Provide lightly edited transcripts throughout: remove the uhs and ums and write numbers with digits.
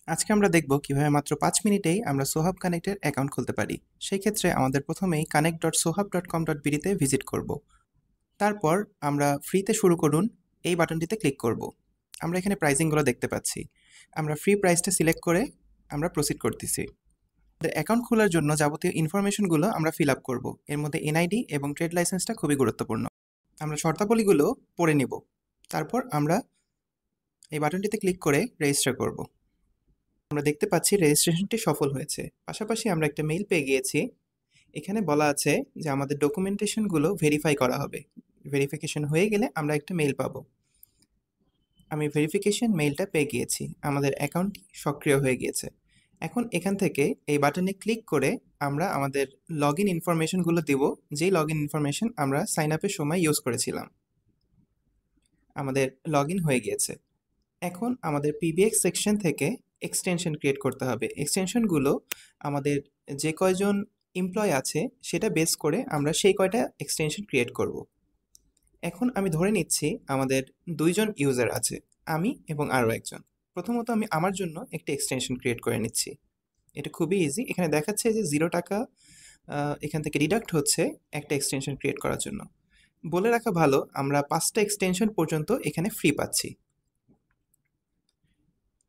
আজকে আমরা দেখব কিভাবে মাত্র 5 মিনিটেই আমরা সোহাব কানেক্টের অ্যাকাউন্ট খুলতে পারি। সেই ক্ষেত্রে আমাদের প্রথমেই connect.sohab.com.bd তে ভিজিট করব। তারপর আমরা ফ্রিতে শুরু করুন এই বাটনটিতে ক্লিক করব। আমরা এখানে প্রাইসিংগুলো দেখতে পাচ্ছি। আমরা ফ্রি প্রাইসটা সিলেক্ট করে আমরা প্রসিড করতেছি। আমাদের অ্যাকাউন্ট খোলার জন্য যাবতীয় ইনফরমেশনগুলো আমরা ফিল আপ করব। এর মধ্যে এনআইডি এবং ট্রেড লাইসেন্সটা খুবই গুরুত্বপূর্ণ। আমরা শর্তাবলীগুলো পড়ে নিব। তারপর আমরা এই বাটনটিতে ক্লিক করে রেজিস্টার করব। আমরা দেখতে পাচ্ছি রেজিস্ট্রেশনটি সফল হয়েছে। পাশাপাশি আমরা একটা মেইল পেয়ে গিয়েছি। এখানে বলা আছে যে আমাদের ডকুমেন্টেশনগুলো ভেরিফাই করা হবে। ভেরিফিকেশন হয়ে গেলে আমরা একটা মেইল পাবো। আমি ভেরিফিকেশন মেইলটা পেয়ে গিয়েছি। আমাদের অ্যাকাউন্টটি সক্রিয় হয়ে গিয়েছে। এখন এখান থেকে এই বাটনে ক্লিক করে আমরা আমাদের লগ ইন ইনফরমেশনগুলো দিব, যেই লগ ইন ইনফরমেশন আমরা সাইন আপের সময় ইউজ করেছিলাম। আমাদের লগ ইন হয়ে গিয়েছে। এখন আমাদের পিবিএক্স সেকশন থেকে এক্সটেনশন ক্রিয়েট করতে হবে। এক্সটেনশনগুলো আমাদের যে কয়জন এমপ্লয় আছে সেটা বেস করে আমরা সেই কয়টা এক্সটেনশন ক্রিয়েট করব। এখন আমি ধরে নিচ্ছি আমাদের 2 জন ইউজার আছে, আমি এবং আরও একজন। প্রথমত আমি আমার জন্য একটা এক্সটেনশন ক্রিয়েট করে নিচ্ছি। এটা খুবই ইজি। এখানে দেখাচ্ছে যে 0 টাকা এখান থেকে ডিডাক্ট হচ্ছে একটা এক্সটেনশন ক্রিয়েট করার জন্য। বলে রাখা ভালো, আমরা 5টা এক্সটেনশন পর্যন্ত এখানে ফ্রি পাচ্ছি।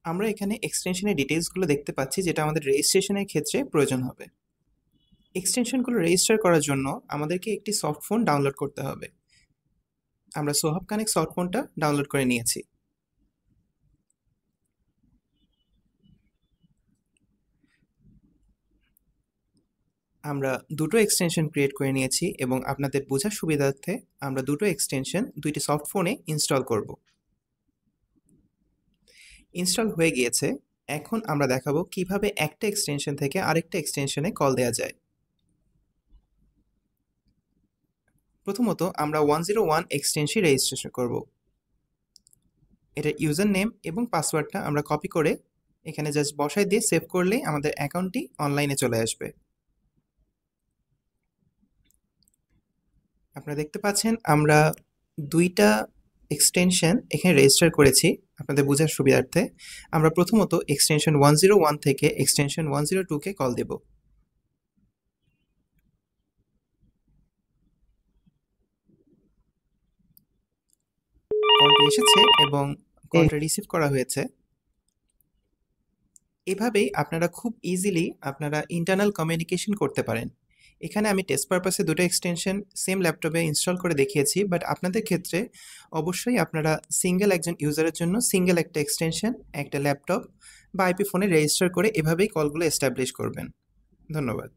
আমরা এখানে এক্সটেনশনের ডিটেইলসগুলো দেখতে পাচ্ছি, যেটা আমাদের রেজিস্ট্রেশনের ক্ষেত্রে প্রয়োজন হবে। এক্সটেনশনগুলো রেজিস্টার করার জন্য আমাদেরকে একটি সফট ফোন ডাউনলোড করতে হবে। আমরা সোহাব কানেক্ট সফট ফোনটা ডাউনলোড করে নিয়েছি। আমরা দুটো এক্সটেনশন ক্রিয়েট করে নিয়েছি এবং আপনাদের বোঝার সুবিধার্থে আমরা দুটো এক্সটেনশন দুইটি সফট ফোনে ইনস্টল করব। ইনস্টল হয়ে গিয়েছে। এখন আমরা দেখাবো কিভাবে একটা এক্সটেনশন থেকে আরেকটা এক্সটেনশনে কল দেওয়া যায়। প্রথমত আমরা 101 এক্সটেনশন রেজিস্ট্রেশন করব। এটা ইউজার নেম এবং পাসওয়ার্ডটা আমরা কপি করে এখানে জাস্ট বসাই দিয়ে সেভ করলেই আমাদের অ্যাকাউন্টটি অনলাইনে চলে আসবে। আপনারা দেখতে পাচ্ছেন আমরা দুইটা এক্সটেনশন এখানে রেজিস্টার করেছি। আপনাদের বোঝার সুবিধার্থে আমরা প্রথমত এক্সটেনশন 101 থেকে এক্সটেনশন 102 কে কল দেব। কলটি এসেছে এবং কলটা রিসিভ করা হয়েছে। এভাবেই আপনারা খুব ইজিলি আপনারা ইন্টারনাল কমিউনিকেশন করতে পারেন। এখানে আমি টেস্ট পারপাসে দুটো এক্সটেনশন সেম ল্যাপটপে ইনস্টল করে দেখিয়েছি, বাট আপনাদের ক্ষেত্রে অবশ্যই আপনারা সিঙ্গেল একজন ইউজারের জন্য সিঙ্গেল একটা এক্সটেনশন একটা ল্যাপটপ বা আইপি ফোনে রেজিস্টার করে এভাবেই কলগুলো এস্টাবলিশ করবেন। ধন্যবাদ।